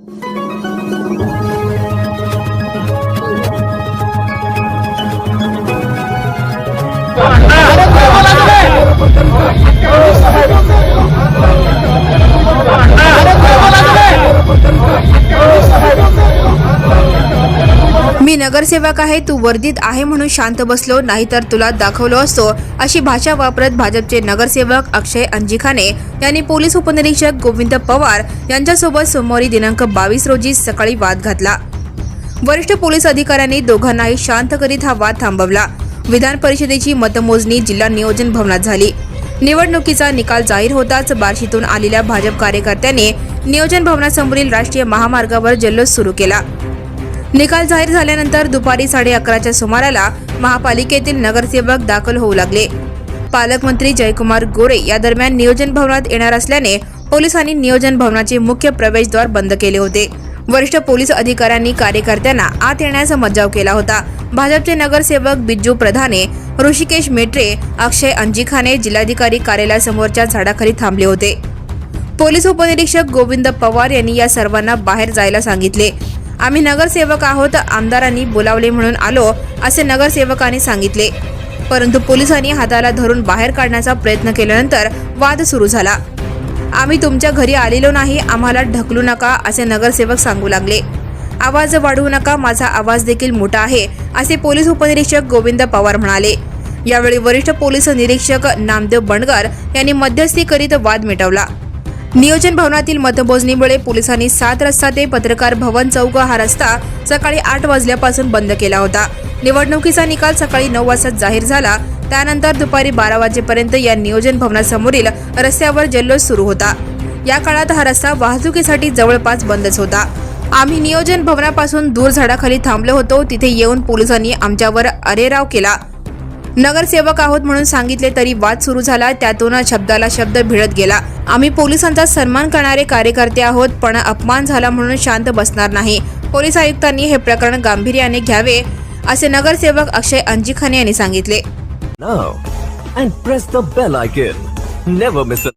मी नगरसेवक आहे, तू वर्दीत आहे म्हणून शांत बसलो, नाहीतर तुला दाखवलो असतो, अशी भाषा वापरत भाजपचे नगरसेवक अक्षय अंजिखाने यांनी पोलीस उपनिरीक्षक गोविंद पवार यांच्यासोबत सोमवारी दिनांक 22 रोजी सकाळी वाद घातला। वरिष्ठ पोलीस अधिकाऱ्यांनी दोघांनाही शांत करीत हा वाद थांबवला। विधान परिषदेची मतमोजणी जिल्हा नियोजन भवनात झाली। निवडणुकीचा निकाल जाहीर होताच बार्शीतून आलेल्या भाजप कार्यकर्त्यांनी नियोजन भवनासमोरील राष्ट्रीय महामार्गावर जल्लोष सुरू केला। निकाल जाहीर झाल्यानंतर दुपारी 11:30च्या सुमाराला महापालिकेतील नगरसेवक दाखल होऊ लागले। पालकमंत्री जयकुमार गोरे या दरम्यान नियोजन भवनात येणार असल्याने पोलिसांनी नियोजन भवनाचे मुख्य प्रवेशद्वार बंद केले होते। वरिष्ठ पोलीस अधिकाऱ्यांनी कार्यकर्त्यांना आत येण्याचा मज्जाव केला होता। भाजपचे नगरसेवक बिज्जू प्रधाने, ऋषिकेश मेट्रे, अक्षय अंजिखाने जिल्हाधिकारी कार्यालयासमोरच्या झाडाखाली थांबले होते। पोलीस उपनिरीक्षक गोविंद पवार यांनी या सर्वांना बाहेर जायला सांगितले। आम्ही नगरसेवक आहोत, आमदारांनी बोलावले म्हणून आलो, असे नगरसेवकांनी सांगितले। परंतु पोलिसांनी हाताला धरून बाहेर काढण्याचा प्रयत्न केल्यानंतर वाद सुरू झाला। आम्ही तुमच्या घरी आलेलो नाही, आम्हाला ढकलू नका, असे नगरसेवक सांगू लागले। आवाज वाढवू नका, माझा आवाज देखील मोठा आहे, असे पोलीस उपनिरीक्षक गोविंद पवार म्हणाले। यावेळी वरिष्ठ पोलीस निरीक्षक नामदेव बंडगर यांनी मध्यस्थी करीत वाद मिटवला। नियोजन भवनातील मतमोजणीमुळे पोलिसांनी 7 रस्ता ते पत्रकार भवन चौक हा रस्ता सकाळी 8 वाजल्यापासून बंद केला होता। निवडणुकीचा निकाल सकाळी 9 वाजता जाहीर झाला। त्यानंतर दुपारी 12 वाजेपर्यंत या नियोजन भवनासमोरील रस्त्यावर जल्लोष सुरू होता। या काळात हा रस्ता वाहतुकीसाठी जवळपास बंदच होता। आम्ही नियोजन भवनापासून दूर झाडाखाली थांबलो होतो, तिथे येऊन पोलिसांनी आमच्यावर अरेराव केला। नगरसेवक आहोत म्हणून सांगितले तरी वाद सुरू झाला। त्यातून शब्दाला शब्द भिडत गेला। आम्ही पोलिसांचा सन्मान करणारे कार्यकर्ते आहोत, पण अपमान झाला म्हणून शांत बसणार नाही। पोलीस आयुक्तांनी हे प्रकरण गांभीर्याने घ्यावे, असे नगरसेवक अक्षय अंजिखाने यांनी सांगितले। Now and press the bell icon. Never miss a